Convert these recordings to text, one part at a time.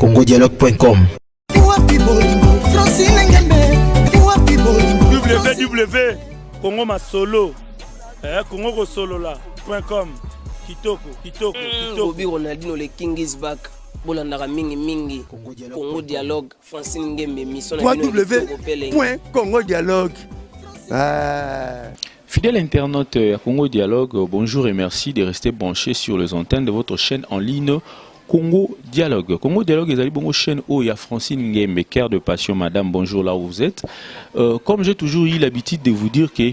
congodialogue.com. www.congomasolo congosolola.com. Kitoko. Bobby Ronaldinho, le King is back. Bolandara mingi Congo Dialogue Francine Ngembe mission www.congodialogue. Fidèle internaute à Congo Dialogue, bonjour et merci de rester branché sur les antennes de votre chaîne en ligne Congo Dialogue. Congo Dialogue est allé bongo chaîne où il y a Francine Ngembe, cœur de passion, madame, bonjour là où vous êtes. Comme j'ai toujours eu l'habitude de vous dire que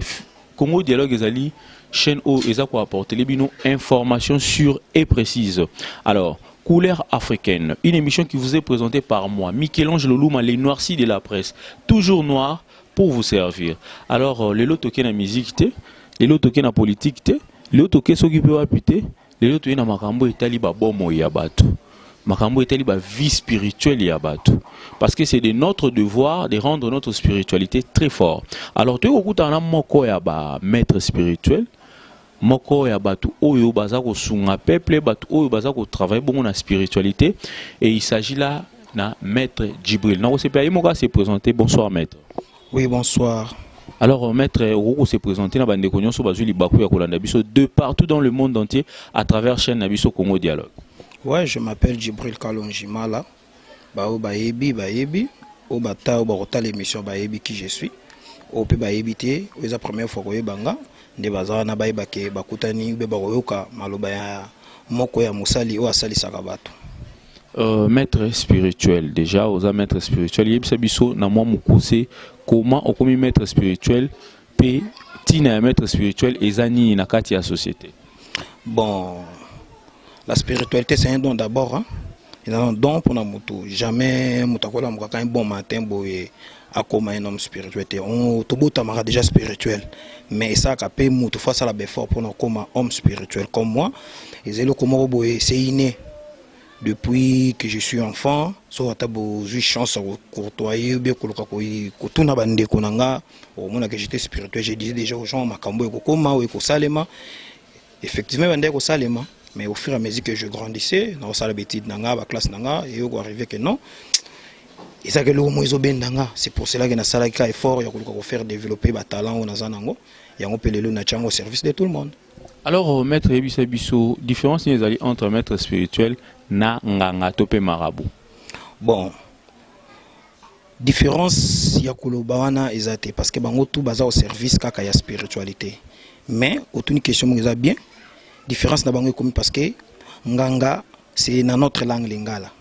Congo Dialogue est allé chaîne où ils ont apporté les informations sûres et précises. Alors, Couleur africaine, une émission qui vous est présentée par moi, Michel-Ange Louma, les noircis de la presse, toujours noir pour vous servir. Alors, les lots toqués dans la musique, les lots toqués dans la politique, les lots toqués s'occupent de la les lots toqués dans Makambo et Taliba Bomo Yabatou. Makambo et Taliba vie spirituelle Yabatou. Parce que c'est de notre devoir de rendre notre spiritualité très fort. Alors, tu es au bout d'un moko yaba maître spirituel. Moko ya batu oyo bazako sunga peuple batu oyo bazako travailler bon na spiritualité et il s'agit là na maître Djibril. Non, c'est pas Imoka s'est présenté. Bonsoir maître. Oui, bonsoir. Alors maître Roko s'est présenté na bande konyo so bazuli baku ya kolanda biso de partout dans le monde entier à travers chaîne Nabiso Congo Dialogue. Ouais, je m'appelle Djibril Kalonjimala. Bao baebi o bata o barota l'émission baebi qui je suis. O pe baebi té, o la première fois ko yebanga. Nde bazara na bayebake bakutani be bakoyoka maloba ya moko ya musali o asali sakabato. Maître spirituel déjà aux maître spirituel yebisa biso na mwa mukuse comment okomi maître spirituel pe tina maître spirituel ezani na kati ya société. Bon, la spiritualité c'est un don d'abord hein. C'est un don pour na mutu. Jamais mutakola mukaka un bon matin boye akoma un homme spirituel. On tobota mara déjà spirituel. Mais ça a payé mutu face à la beffort pour nous comme homme spirituel comme moi. Et c'est le comment c'est inné. Depuis que je suis enfant, so atabo j'ai chance à courtoyer bien que tout na bande konanga au moment que j'étais spirituel, je disais déjà aux gens makambo eko koma ou eko salema. Effectivement bande eko salema, mais au fur et à mesure que je grandissais, dans la bêtise nanga, la classe nanga et au arrivé que non. Et ça que le moïse bendanga, c'est pour cela que na sala ka effort ya ko faire développer ba talent au nazanango et on peut le na chango au service de tout le monde. Alors maître Ebisa Biso, différence les alliés entre maître spirituel na nganga topé marabout. Bon. Différence ya koloba wana ezate parce que bango tout baza au service kaka ya spiritualité. Mais autre une question nga bien. Différence na bango comme parce que nganga c'est dans notre langue lingala.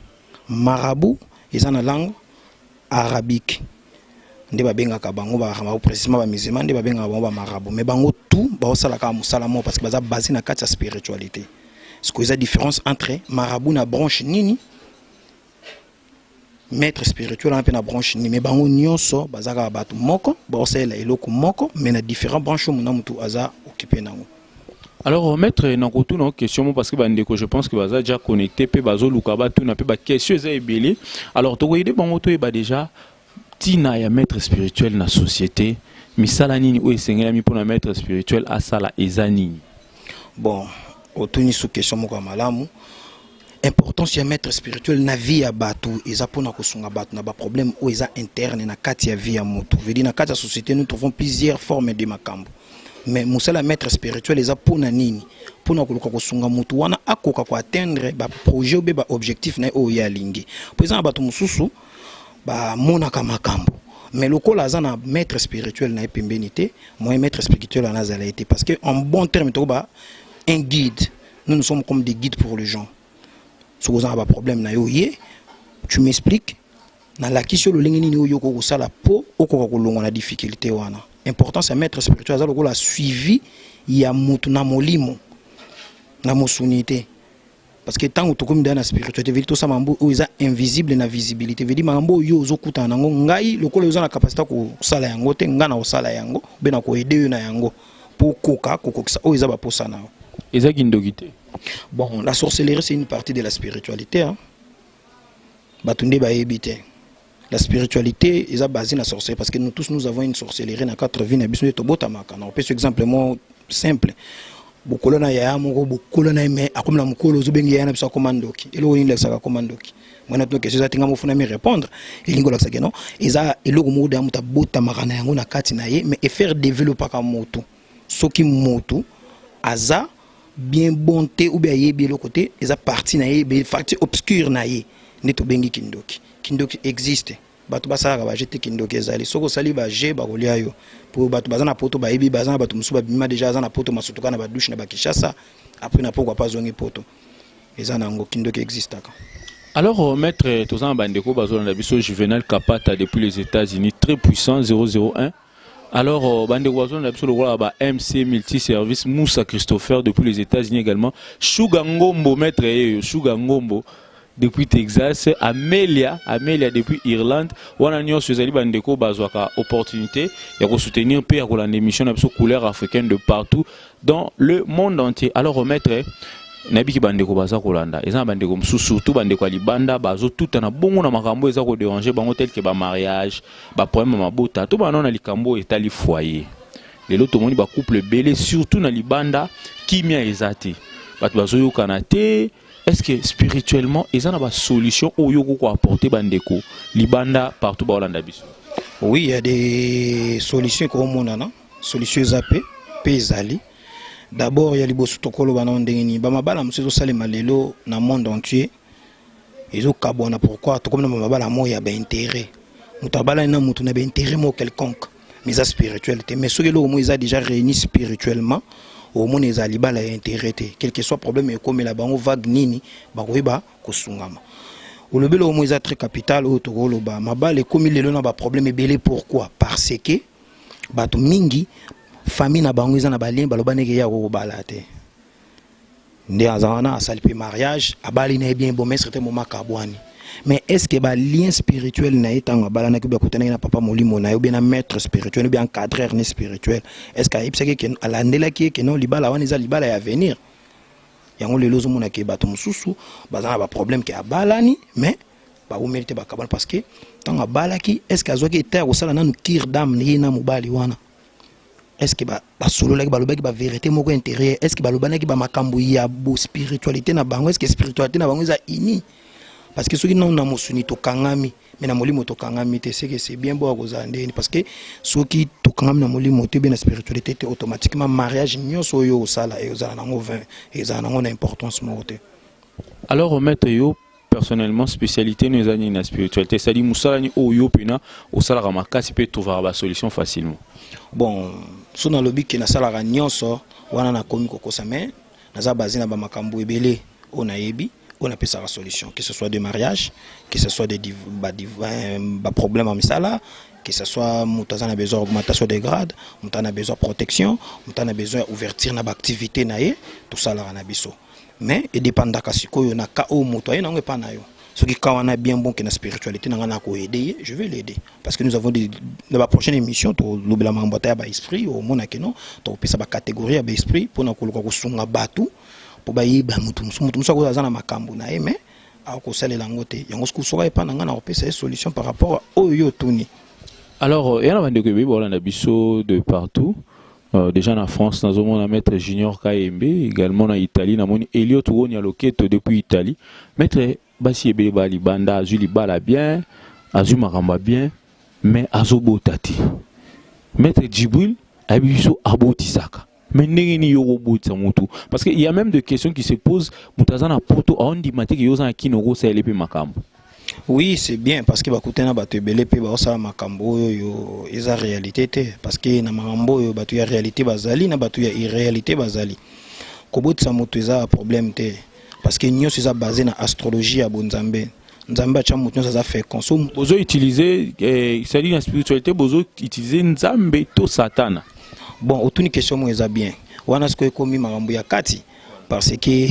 Marabout eza na langue arabique. Nde babengaka bango ba précisément ba musulman nde babengaka bango ba marabout mais bango tout ba osalaka musalamo parce que baza basé na kati ya spiritualité. Ce que y a différence entre marabout na branche nini maître spirituel un peu na branche nini mais bango nyonso bazaka batu moko ba osala eloko moko mais na différents branches mona mutu aza occupé nango. Alors maître nakotu na question parce que bandeko je pense que baza déjà connecté pe bazo lukaba tout na pe ba question eza ebele. Alors to koyede bango to eba déjà tina ya maître spirituel na société misala nini o esengela mi pona maître spirituel asala ezani. Bon, otuni sous question moko malamu. Importance ya maître spirituel na vie ya batu eza pona kosunga batu na ba problème o eza interne na kati ya vie ya mutu. Vedi na kati ya société nous trouvons plusieurs formes de makambo. Mais musala maître spirituel eza pona nini? Pona koluka kosunga mutu wana akoka ko atteindre ba projet ou ba objectif na o ya lingi. Par exemple batu mususu ba monaka makambo mais le col azana maître spirituel na epembenité moi maître spirituel en azala été parce que en bon terme to ba un guide nous sommes comme des guides pour les gens si vous avez un problème na yo tu m'expliques na la question le lingi ni yo ko sala po oko ko longa na difficulté wana important c'est maître spirituel azala ko la suivi ya mutu na molimo na mosunité. Parce que tant que tu as une spiritualité, tu as une invisible na visibilité. Tu as une capacité de sala yango te ngana osala yango bena ko aider na yango pour koka kokokisa o eza ba posana. Eza kindogité. Bon, la sorcellerie c'est une partie de la spiritualité hein. Batunde ba ebité. La spiritualité est basée sur la sorcellerie parce que nous tous nous avons une sorcellerie dans 4 vies na biso to botamaka. On peut exemple simple. bokolo na yaya moko bokolo na me akomla mokolo ozobengi yaya na biso akomandoki eloko nini lekisaka komandoki mwana to question eza tinga mofuna mi répondre elingo lekisaka non eza eloko moko da muta botamaka na yango na kati na ye mais faire développer ka moto soki moto aza bien bonté ou bien yebi eloko te eza partie na ye be partie obscure na ye nde tobengi kindoki kindoki existe bato basalaka bajete kindoki ezali soko osali baje bakolia yo po bato baza na poto bayebi baza na bato mosusu babima deja aza na poto masutuka na badouche na bakishasa après na pokwa pas zongi poto eza nango kindoki existaka. Alors, maître Tozan Bandeko Bazolanda Biso Juvenal Kapata depuis les États-Unis, très puissant, 001. Alors, Bandeko Bazolanda Biso, le roi MC Multiservice, Moussa Christopher depuis les États-Unis également, Shuga Ngombo, maître Shuga Ngombo depuis Texas, Amelia depuis Irlande. Wananyo Suzali Bandeko Bazwaka opportunité de soutenir P à l'émission de couleur africaine de partout dans le monde entier. Alors, maître Nabiki bandeko baza kolanda eza bandeko msusu surtout bandeko alibanda bazo tout na bongo na makambo eza ko déranger bango tel que ba mariage ba problème mabota to bana na likambo etali foyer lelo to moni ba couple belé surtout na libanda kimia ezati bato bazo yokana te. Est-ce que spirituellement eza na ba solution oyo ko apporter bandeko libanda partout ba Holanda biso? Oui, il y a des solutions ko monana solution zape pezali. D'abord, il y a les bosutokolo banondeni. Bamabala musezo sale malelo na monde entier. Ils ont kabona pourquoi tout comme na mabala mo ya ba intérêt. Mutabala na mutu na ba intérêt mo quelconque. Mais ça spiritualité. Mais ceux qui l'ont déjà réunis spirituellement, au moins ils ont libala intérêt. Quel que soit problème comme la bango vague nini, bakoeba kosungama. Au le belo mo ils très capital au tokolo ba mabala comme il le na ba problème belé pourquoi? Parce que bato mingi famille na bango eza na balien balobaneke ya ko balate nde azana asali pe mariage abali na bien bon mais certain moment kabwani mais est-ce que ba lien spirituel na etanga balana ke ba kutana na papa molimo na yo bien na maître spirituel ou bien encadreur ne spirituel est-ce que ipseke ke alandela ki ke non libala wana eza libala ya venir yango lelo zo mona ke bato mususu bazana ba problème ke abalani mais ba ou mérite ba kabana parce que tanga balaki est-ce que azwaki terre au sala nanu kir d'âme ni na mobali wana. Est-ce que ba solo la ba lobaki ba vérité moko intérieure est-ce que ba lobana ki ba makambo ya bo spiritualité na bango est-ce que spiritualité na bango za ini parce que ceux qui n'ont na musuni to kangami mais na molimo to kangami te c'est que c'est bien beau à ndeni parce que ceux qui to kangami na molimo te bien na spiritualité te automatiquement mariage nyonso yo sala e za na ngo 20 et za na ngo na importance mo te. Alors maître yo personnellement spécialité nous ani na spiritualité c'est-à-dire musala ni oyo pena au sala ka makasi peut trouver la solution facilement. Bon so na lobi ke na sala ka nyonso wana na komi kokosa mais naza basé na ba makambo ebele on a yebi on a pu sa solution que ce soit de mariage que ce soit des problèmes en misala que ce soit mutazana besoin augmentation des grades mutana besoin protection mutana besoin ouverture na activité na ye tout ça la na biso mais et dépendant ka sikoyo na ka o moto ye na ngo pa na yo ce qui quand on a bien bon que la spiritualité na ko aider je vais l'aider parce que nous avons dans la prochaine émission to lobela mambota ba esprit au mona que non to pesa ba catégorie ba esprit pour na ko sunga batu pour ba yiba mutu musa ko za na makambo na ye mais a ko salela ngote yango ce ko soka e pa na ngana ko pesa solution par rapport au yo tuni. Alors il y a un de Holanda biso de partout. Déjà en France, nous avons un maître Junior KMB, également en Italie, nous avons Elliot Woni à Loquette depuis Italie. Maître Bassi Ebele Bali Banda, Azuli Bala bien, Azul Maramba bien, mais Azobo Tati. Maître Djibril, Abiso Abotisaka. Mais n'est parce qu'il y a même des questions qui se posent. Moutazana Poto, on dit que Yosan Kinoro, c'est LP Makambo. Oui, c'est bien parce que bakute na bato ebele pe ba osala makambo yo eza réalité te parce que na makambo yo bato ya réalité bazali na bato ya irréalité bazali. Kobotisa moto eza problème te parce que nyonso eza basé na astrologie ya bonzambe. Nzambe cha moto nyonso eza fait consomme. Bozo utiliser c'est-à-dire la spiritualité bozo utiliser nzambe to satana. Bon, autour question mo eza bien. Wana sko ekomi makambo ya kati. Parce que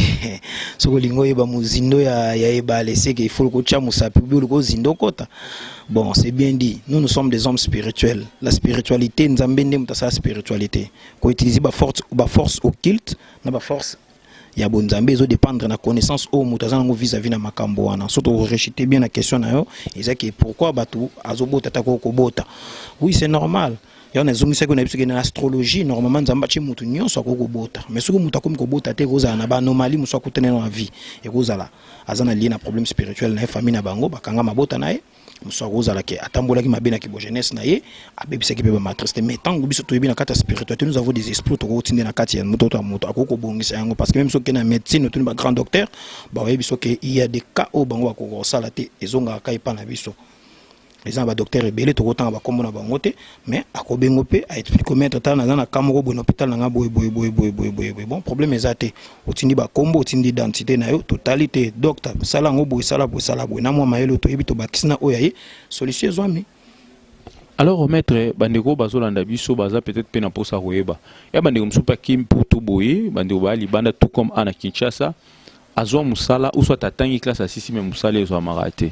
ce que lingo yeba muzindo ya ebale c'est qu'il faut que cha musapi ko zindo kota. Bon, c'est bien dit. Nous sommes des hommes spirituels. La spiritualité nzambe ndem ta sa spiritualité. Ko utiliser ba force occulte, na ba force ya bonzambe zo dépendre na connaissance au mutazana ngo vis-à-vis na makambo wana. Surtout rejeter bien la question na yo, et c'est que pourquoi batu azobota ta ko bota. Oui, c'est normal. ya na zomisa ko na biso na astrologie normalement nzamba chi mutu nyonso akokobota mais soki mutu akomi kobota te kozala na ba anomalie muso akutene na vie et kozala azana lié na problème spirituel na famille na bango bakanga mabota na ye muso akozala ke atambolaki mabe na kibo jeunesse na ye abebisaki pe ba matrice mais tant biso toyebi na kata spiritualité nous avons des esprits to kotinde na kati ya mutu to mutu akokobongisa yango parce que même soki na médecine to ba grand docteur ba yebi so ke il y a des cas au bango bakokosala te ezonga kai pa na biso les gens ba docteur ebele to kotanga ba kombo na bango te mais akobengo pe a expliquer mettre ta na kamoko bon hôpital na boy bon problème ezate otindi ba kombo otindi identité na yo totalité docteur sala ngo boy sala boy na moi mayelo to yebi to bakisina oyaye solution zwami. Alors maître bandeko bazolanda biso baza peut-être pe na posa koyeba ya bandeko msupa kim pour tout boye bandeko ba libanda tout comme ana Kinshasa azwa musala ou soit atangi classe asisi mais musala ezwa marate.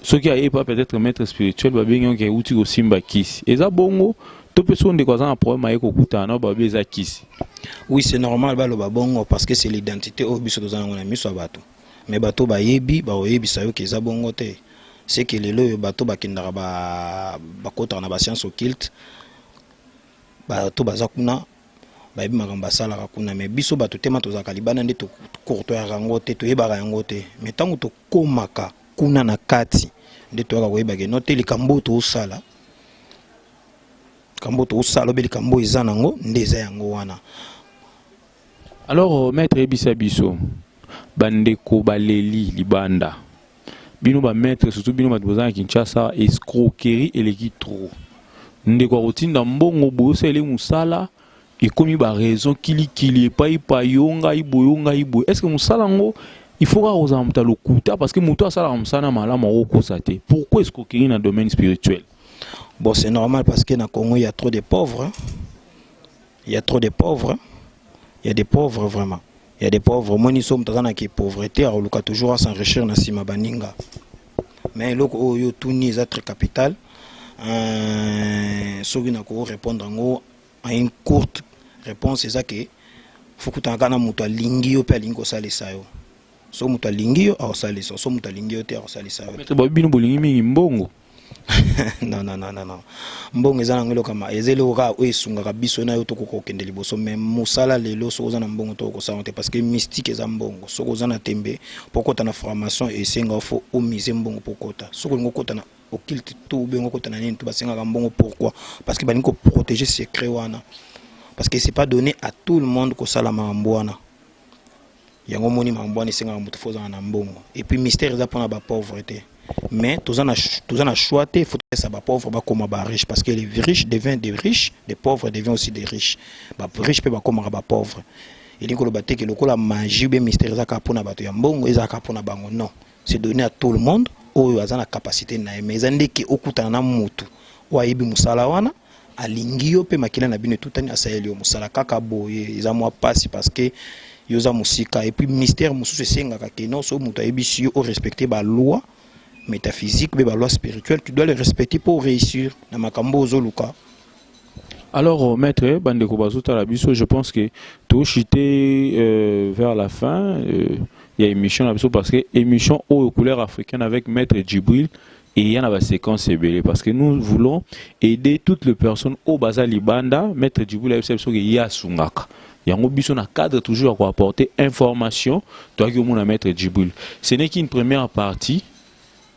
Ce qui a pas peut-être maître spirituel ba bengi onke uti ko simba kisi eza bongo to person de quoi un problème avec okutana ba beza kisi. Oui, c'est normal ba lo ba bongo parce que c'est l'identité au biso tozana ngona miso bato mais bato ba yebi ba oyebi sayo ke eza bongo te c'est que lelo bato ba kindara ba kota na ba science occulte bato baza kuna ba yebi makamba sala ka kuna mais biso bato tema tozaka libana ndi to courto ya rango te to yeba rango te mais tango to komaka kuna na kati nde to koyeba ke note likambo to usala kambo to usala be likambo eza nango ndeza yango wana. Alors maître ebisa biso bandeko baleli libanda bino ba maître surtout bino batozana Kinshasa escroquerie eleki trop ndeko rotinda mbongo boso ele musala ekomi ba raison kili pa yonga iboyonga iboy est-ce que musala ngo il faut que le kuta parce que muto asala msana malama okosate. Pourquoi est-ce qu'il y a dans le domaine spirituel? Bon, c'est normal parce que dans le Congo il y a trop de pauvres. Il y a trop de pauvres. Il y a des pauvres vraiment. Il y a des pauvres. Moi nous sommes dans la pauvreté, alors on toujours à s'enrichir dans sima baninga. Mais le ko yo tuni est très capital. Soki na ko répondre en une courte réponse c'est ça que faut que tangana muto lingi yo pe lingo salisa yo. So mutalingio au salisa so mutalingio te au salisa mais bino bolingi mingi mbongo non mbongo ezana ngelo kama ezelo ka oesunga kabiso na yo to kokokende liboso mais musala lelo so ozana mbongo to kosala te parce que mystique eza mbongo so ozana tembe pokota na formation et senga fo o mise mbongo pokota so ko ngokota na occulte to bengo kota na nini to basenga ka mbongo pourquoi parce que baniko protéger secret wana parce que c'est pas donné à tout le monde ko sala mambwana yango moni mambwana senga mutu foza na mbongo et puis mystère eza pona ba pauvreté mais tozana choix te faut que ça ba pauvre ba koma ba riche parce que les riches deviennent des riches, les pauvres deviennent aussi des riches. Ba riche pe ba koma ba pauvre et likolo baté que lokola magie be mystère eza ka pona bato ya mbongo eza ka pona bango non c'est donné à tout le monde oyo azana capacité na mais ezande ki okutana na mutu wa yibi musala wana alingi yo pe makila na bino tutani asayeli yo musala kaka boye eza moi passe parce que yoza musika et puis ministère mususu senga ka ke non so mutu ayebisi yo o respecter ba loi métaphysique ba loi spirituelle tu dois les respecter pour réussir na makambo ozoluka. Alors maître bandeko bazuta la biso je pense que tout chité vers la fin il y a émission la biso parce que émission aux couleurs africaines avec maître Djibril et il y en a la séquence ébélée parce que nous voulons aider toutes les personnes au Baza Libanda maître Djibril a eu cette Yasungaka. Il y a un biso na cadre toujours à apporter information toi qui mon maître Djibril. Ce n'est qu'une première partie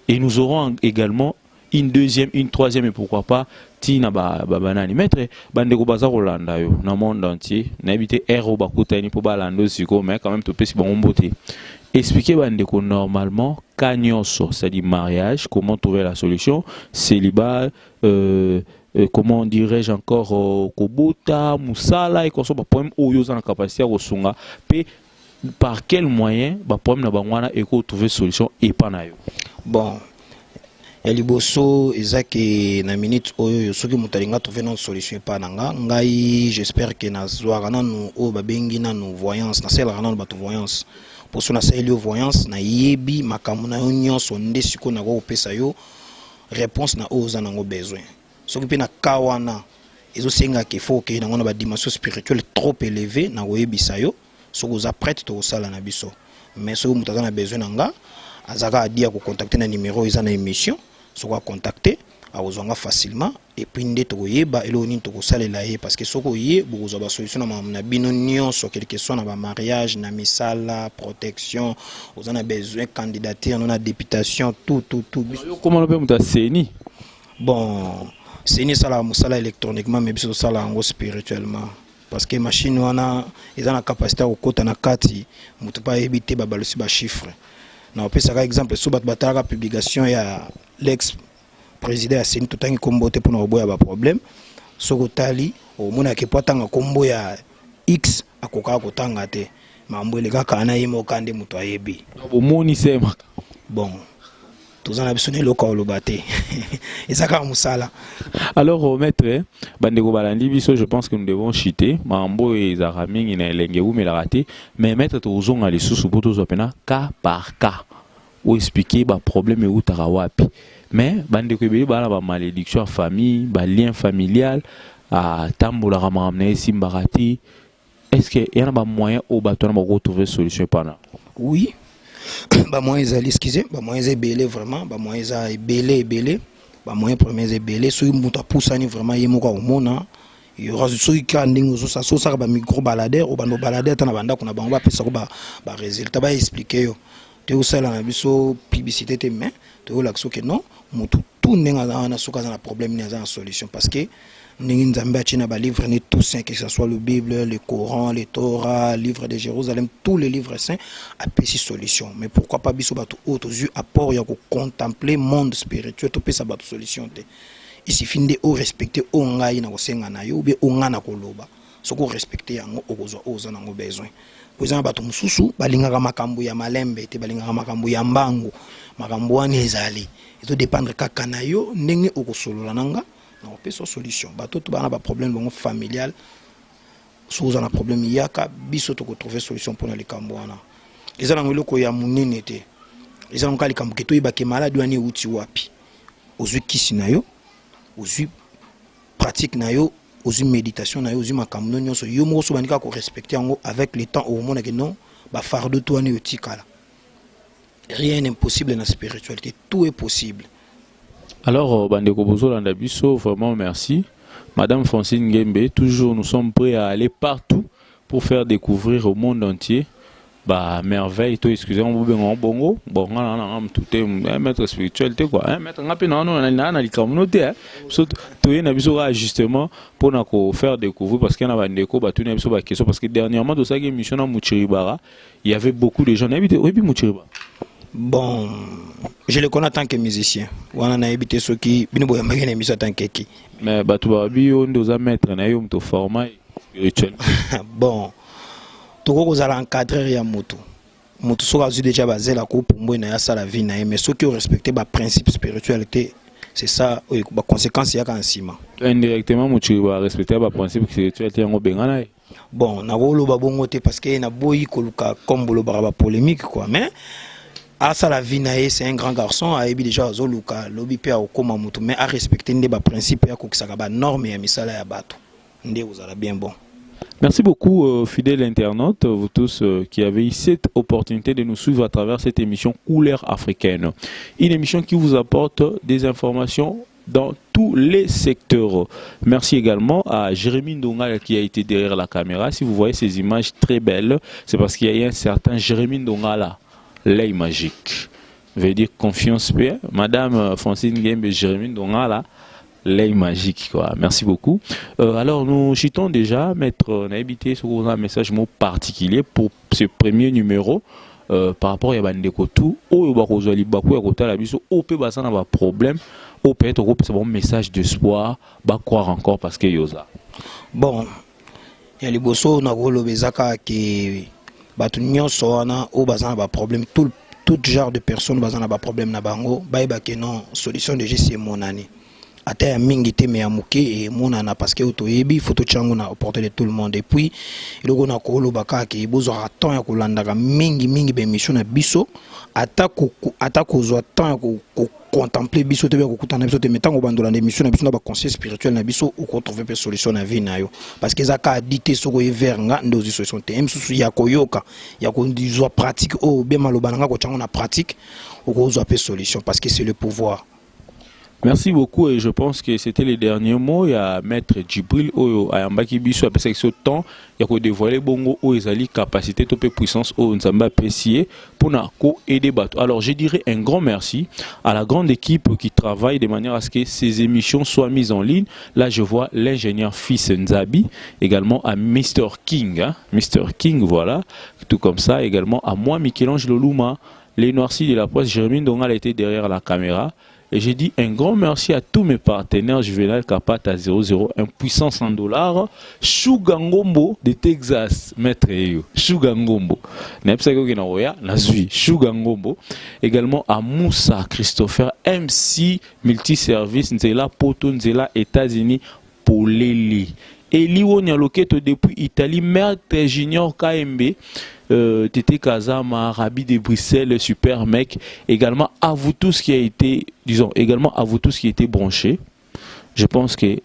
et nous aurons également une deuxième, une troisième et pourquoi pas tina banani maître bandeko baza kolanda yo na monde entier na habité ero bakutani po balando siko mais quand même to pesi bon beauté. Expliquez bandeko normalement kanyoso c'est-à-dire mariage, comment trouver la solution, célibat comment dirais-je encore kobota musala et qu'on soit problème oyo za na capacité à kosunga pe par quel moyen ba problème na bangwana et ko trouver solution et pas na yo. Bon Eliboso ezaki na minute oyo soki mutalinga trouver une solution pas nanga ngai j'espère que na zwaka nanu o babengi nanu voyance na sela nanu batu voyance pour sona selio voyance na yebi makambo na yo nyonso nde siko na ko pesa yo réponse na oza nango besoin soki pe na kawana ezo senga ke faut que na ngona ba dimension spirituelle trop élevée na oyebisa yo soko za prête to sala na biso mais soko mutaza na besoin nanga azaka adia ko contacter na numéro eza na émission soko contacter awozanga facilement et puis nde tokoyeba elo nini tokosalela ye parce que soko ye bokozwa ba solution na bino nyonso quelque soit na ba mariage na misala protection aux on a besoin candidature na députation tout comment on peut muta seni bon seni sala musala électroniquement mais biso sala ngo spirituellement parce que machine wana ils ont la capacité à kokota na kati mutu pa ebité ba balosi ba chiffre na opesa ka exemple so bat bataka publication ya l'ex président a seni totangi kombo te pona oboya ba problème soko tali o mona ke potanga kombo ya x akoka kotanga te mambo le kaka na yimo kande mutu ayebi bomoni sema bon tozana bisone loka olobate ezaka musala. Alors maître bandeko balandi biso je pense que nous devons chiter mambo ezaka mingi na elenge ou mais la raté mais maître tozonga les sous pour tous opena cas par cas ou expliquer ba problème ou tarawapi. Mais bandeko ebele bana ba malédiction en famille, ba lien familial à tambola ramamne simbarati. Est-ce que y a un moyen au bateau de retrouver solution pendant? Oui. Ba moyen ezali excusez, ba moyen ebele vraiment, ba moyen ebele, ba moyen premier ebele so muta poussani vraiment yemoka omona. Il y aura ceux qui ont des ça ça ba micro baladeur ou ba no baladeur tana banda kuna ba pesa ko ba résultat ba expliquer yo. Te osala na biso publicité te mais te olaxo que non mutu tout nenga na soka na problème na solution parce que ningi nzambe achina ba livre ni tout saint que ce soit le Bible, le Coran, le Torah, livre de Jérusalem, tous les livres saints a pesi solution. Mais pourquoi pas biso batu autres yeux apport ya ko contempler monde spirituel to pesa batu solution te. Il suffit de respecter o ngai na ko senga na yo be o ngana ko loba. Soko respecter yango okozwa oza nango besoin. Poza bato mususu balingaka makambo ya malembe te balingaka makambo ya mbangu makambo wana ezali ezo dépendre kaka na yo ndenge okosolola nanga na opesa solution bato to bana ba problème bongo familial soza na problème yaka biso to ko trouver solution pour na likambo wana eza na ngoloko ya munene te eza na likambo keto ibake malade wani uti wapi ozwi kisi na yo ozwi pratique na yo aux méditation na yo aux makamno nyonso yo mo so banika ko respecter yango avec le temps au monde que non ba fardeau to ani otikala rien n'est impossible dans la spiritualité tout est possible. Alors bandeko bozolanda biso vraiment merci madame Francine Ngembe toujours nous sommes prêts à aller partout pour faire découvrir au monde entier bah merveille to excusez-moi bongo bon na tout est maître spiritualité quoi maître ngapi na likamnote so to yena biso justement pour na ko faire découvrir parce qu'il y a bandeko ba tuna biso ba question parce que dernièrement dans sa émission na Muchiribara il y avait beaucoup de gens habité oui Muchiribara. Bon je le connais en tant que musicien wana na habité ceux qui bino boya magana émission en tant que qui mais ba to ba bi on doza maître na yo mto format spirituel. Bon toko kozala encadrer ya moto soka zu déjà basé la ko pombo na ya sala vie na mais ceux qui respecter ba principe spiritualité c'est ça ba conséquence ya kan sima indirectement mutu ba respecter ba principe spiritualité ngo bengana bon na bolo ba bongo te parce que na boyi koluka comme bolo ba polémique quoi mais à sala vie na c'est un grand garçon a ebi déjà zoluka lobi pe au koma moto mais à respecter ndé ba principe ya ko kisaka ba norme ya misala ya bato ndé ozala bien bon. Merci beaucoup, fidèles internautes, vous tous qui avez eu cette opportunité de nous suivre à travers cette émission Couleur africaine. Une émission qui vous apporte des informations dans tous les secteurs. Merci également à Jérémy Ndonga qui a été derrière la caméra. Si vous voyez ces images très belles, c'est parce qu'il y a un certain Jérémy Ndonga là, l'œil magique. Veut dire confiance paix. Madame Francine Ngembe Jérémy Ndonga là, l'œil magique quoi. Merci beaucoup. Alors nous chitons déjà maître Naibité sur un message mot particulier pour ce premier numéro par rapport à bandeko tout au bakozali bakou ya kota la biso au pe basana ba problème au peut-être au c'est bon message d'espoir ba croire encore parce que yoza. Bon ya liboso na golo bezaka ke batu nyonso wana au basana ba problème tout genre de personnes basana ba problème na bango ba ke non solution de c'est mon année. Ata ya mingi te me ya muke et monana parce que otoyebi photo chango na portée de tout le monde et puis iloko na ko lobaka ke bozo temps ya kolandaka mingi be émission na biso ata ko zo temps ya ko contempler biso te ko kutana biso te metango bandola na émission na biso na ba conseil spirituel na biso ou ko trouver pe solution na vie na yo parce que zaka dité soko evernga ndozi solution te msusu ya koyoka ya ko ndizo pratique o be malobana nga ko chango na pratique ou ko zo pe solution parce que c'est le pouvoir. Merci beaucoup et je pense que c'était les derniers mots. Il y a Maître Djibril Oyo Ayambaki Biso après ce temps il y a dévoilé bongo o ezali capacité topé puissance o nzamba apprécié pour na ko aider bateau. Alors je dirais un grand merci à la grande équipe qui travaille de manière à ce que ces émissions soient mises en ligne. Là je vois l'ingénieur Fils Nzabi, également à Mr King, hein? Mr King voilà, tout comme ça, également à moi Michel-Ange Lolouma, les noircis de la presse, Jérémy Dongal était derrière la caméra. Et j'ai dit un grand merci à tous mes partenaires. Juvenal Kapat à 001 puissance en dollars. Shugangombo de Texas, maître Eyo. Shugangombo. Shugangombo. Également à Moussa Christopher, MC Multiservice, Nzela Poto, Nzela États-Unis, Poleli. Eli Wonyaloketo depuis Italie, maître Junior KMB. Tété Kazama, Rabi de Bruxelles, super mec. Également à vous tous qui a été, disons, également à vous tous qui étaient branchés. Je pense que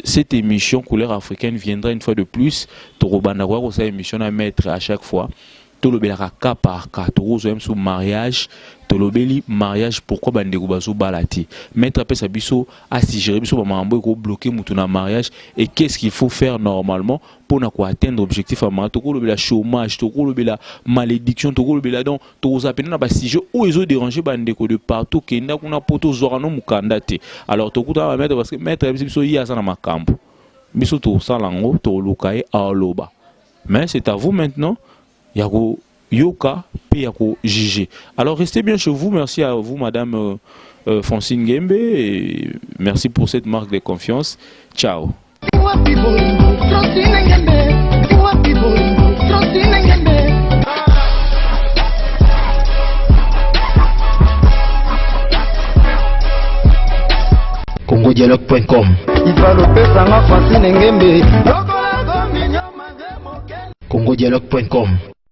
cette émission couleur africaine viendra une fois de plus. Torobandagwa, cette émission à mettre à chaque fois. Tolobelaka cas par cas, Torozoem sous mariage, Tolobeli mariage, pourquoi Bandego Bazo Balati. Mettre après sa biso, assigérer biso, Mamambo, bloquer Moutouna mariage. Et qu'est-ce qu'il faut faire normalement pour atteindre l'objectif à mariage? Tolobela chômage, Tolobela malédiction, Tolobela donc, Tolobela n'a pas si ou ils ont dérangé Bandeko de partout, Kenda, qu'on a poto Zorano Mukandate. Alors, Tokuta va mettre parce que mettre biso, il y a ça dans ma camp. Biso, Tosalango, Tolukae, Aoloba. Mais c'est à vous maintenant. Yako Yoka, puis Yako Jigé. Alors restez bien chez vous. Merci à vous, Madame Francine Gembe. Et merci pour cette marque de confiance. Ciao. CongoDialogue.com. CongoDialogue.com.